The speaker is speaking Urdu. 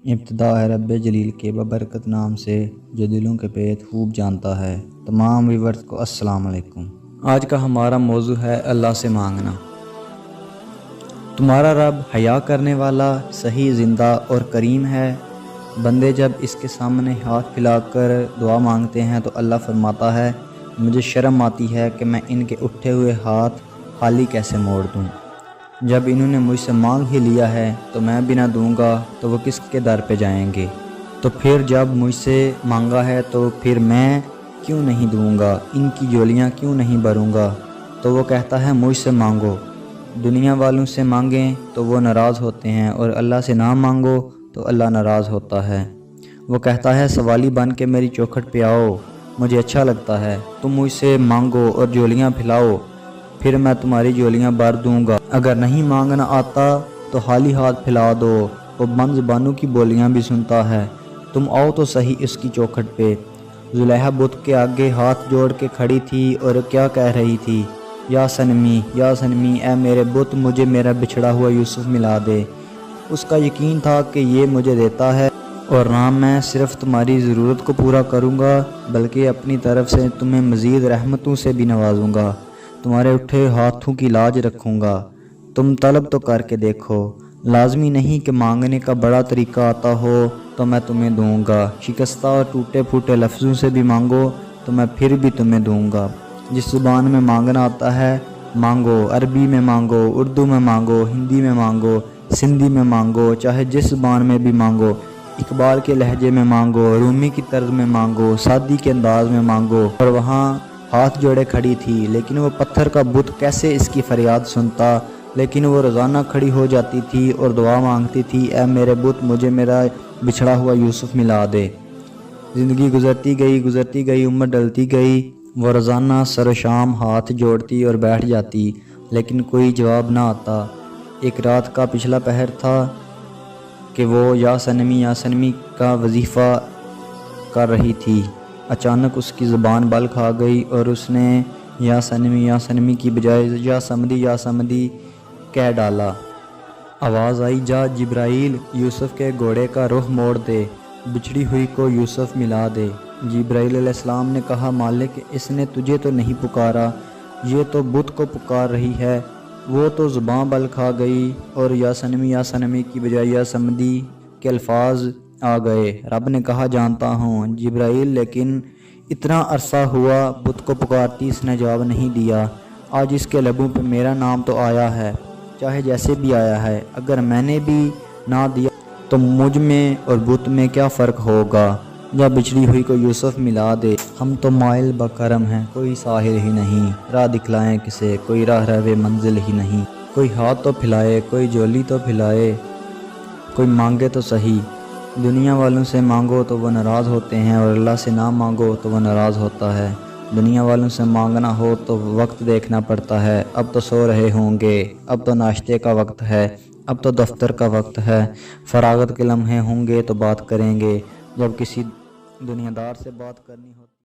ابتدا ہے رب جلیل کے ببرکت نام سے جو دلوں کے پیت خوب جانتا ہے۔ تمام ویورز کو السلام علیکم۔ آج کا ہمارا موضوع ہے اللہ سے مانگنا۔ تمہارا رب حیا کرنے والا، صحیح، زندہ اور کریم ہے۔ بندے جب اس کے سامنے ہاتھ پھیلا کر دعا مانگتے ہیں تو اللہ فرماتا ہے مجھے شرم آتی ہے کہ میں ان کے اٹھے ہوئے ہاتھ خالی کیسے موڑ دوں۔ جب انہوں نے مجھ سے مانگ ہی لیا ہے تو میں بھی نہ دوں گا تو وہ کس کے در پہ جائیں گے؟ تو پھر جب مجھ سے مانگا ہے تو پھر میں کیوں نہیں دوں گا؟ ان کی جولیاں کیوں نہیں بھروں گا؟ تو وہ کہتا ہے مجھ سے مانگو۔ دنیا والوں سے مانگیں تو وہ ناراض ہوتے ہیں اور اللہ سے نہ مانگو تو اللہ ناراض ہوتا ہے۔ وہ کہتا ہے سوالی بن کے میری چوکھٹ پہ آؤ، مجھے اچھا لگتا ہے، تم مجھ سے مانگو اور جولیاں پھیلاؤ، پھر میں تمہاری جولیاں بھر دوں گا۔ اگر نہیں مانگنا آتا تو خالی ہاتھ پھیلا دو۔ وہ بند زبانوں کی بولیاں بھی سنتا ہے، تم آؤ تو صحیح اس کی چوکھٹ پہ۔ زلیخا بت کے آگے ہاتھ جوڑ کے کھڑی تھی اور کیا کہہ رہی تھی؟ یا صنمی، یا صنمی، اے میرے بت مجھے میرا بچھڑا ہوا یوسف ملا دے۔ اس کا یقین تھا کہ یہ مجھے دیتا ہے اور نہ میں صرف تمہاری ضرورت کو پورا کروں گا بلکہ اپنی طرف سے تمہیں مزید رحمتوں سے بھی نوازوں گا، تمہارے اٹھے ہاتھوں کی لاج رکھوں گا۔ تم طلب تو کر کے دیکھو، لازمی نہیں کہ مانگنے کا بڑا طریقہ آتا ہو تو میں تمہیں دوں گا۔ شکستہ اور ٹوٹے پھوٹے لفظوں سے بھی مانگو تو میں پھر بھی تمہیں دوں گا۔ جس زبان میں مانگنا آتا ہے مانگو، عربی میں مانگو، اردو میں مانگو، ہندی میں مانگو، سندھی میں مانگو، چاہے جس زبان میں بھی مانگو، اقبال کے لہجے میں مانگو، رومی کی طرز میں مانگو، سادی کے انداز میں مانگو۔ اور وہاں ہاتھ جوڑے کھڑی تھی، لیکن وہ پتھر کا بت کیسے اس کی فریاد سنتا؟ لیکن وہ روزانہ کھڑی ہو جاتی تھی اور دعا مانگتی تھی اے میرے بت مجھے میرا بچھڑا ہوا یوسف ملا دے۔ زندگی گزرتی گئی، عمر ڈلتی گئی، وہ روزانہ سر و شام ہاتھ جوڑتی اور بیٹھ جاتی، لیکن کوئی جواب نہ آتا۔ ایک رات کا پچھلا پہر تھا کہ وہ یا صنمی کا وظیفہ کر رہی تھی۔ اچانک اس کی زبان بل کھا گئی اور اس نے یا صنمی کی بجائے یا سمدی کہہ ڈالا۔ آواز آئی جا جبرائیل، یوسف کے گھوڑے کا رخ موڑ دے، بچھڑی ہوئی کو یوسف ملا دے۔ جبرائیل علیہ السلام نے کہا مالک اس نے تجھے تو نہیں پکارا، یہ تو بت کو پکار رہی ہے۔ وہ تو زباں بل کھا گئی اور یا صنمی کی بجائے یا سمدی کے الفاظ آ گئے۔ رب نے کہا جانتا ہوں جبرائیل، لیکن اتنا عرصہ ہوا بت کو پکارتی اس نے جواب نہیں دیا، آج اس کے لبوں پہ میرا نام تو آیا ہے، چاہے جیسے بھی آیا ہے، اگر میں نے بھی نہ دیا تو مجھ میں اور بت میں کیا فرق ہوگا؟ یا بچھڑی ہوئی کو یوسف ملا دے۔ ہم تو مائل بکرم ہیں، کوئی ساحل ہی نہیں، راہ دکھلائیں کسے، کوئی راہ رہے منزل ہی نہیں، کوئی ہاتھ تو پھیلائے، کوئی جولی تو پھیلائے، کوئی مانگے تو صحیح۔ دنیا والوں سے مانگو تو وہ ناراض ہوتے ہیں اور اللہ سے نہ مانگو تو وہ ناراض ہوتا ہے۔ دنیا والوں سے مانگنا ہو تو وقت دیکھنا پڑتا ہے، اب تو سو رہے ہوں گے، اب تو ناشتے کا وقت ہے، اب تو دفتر کا وقت ہے، فراغت کے لمحے ہوں گے تو بات کریں گے۔ جب کسی دنیا دار سے بات کرنی ہو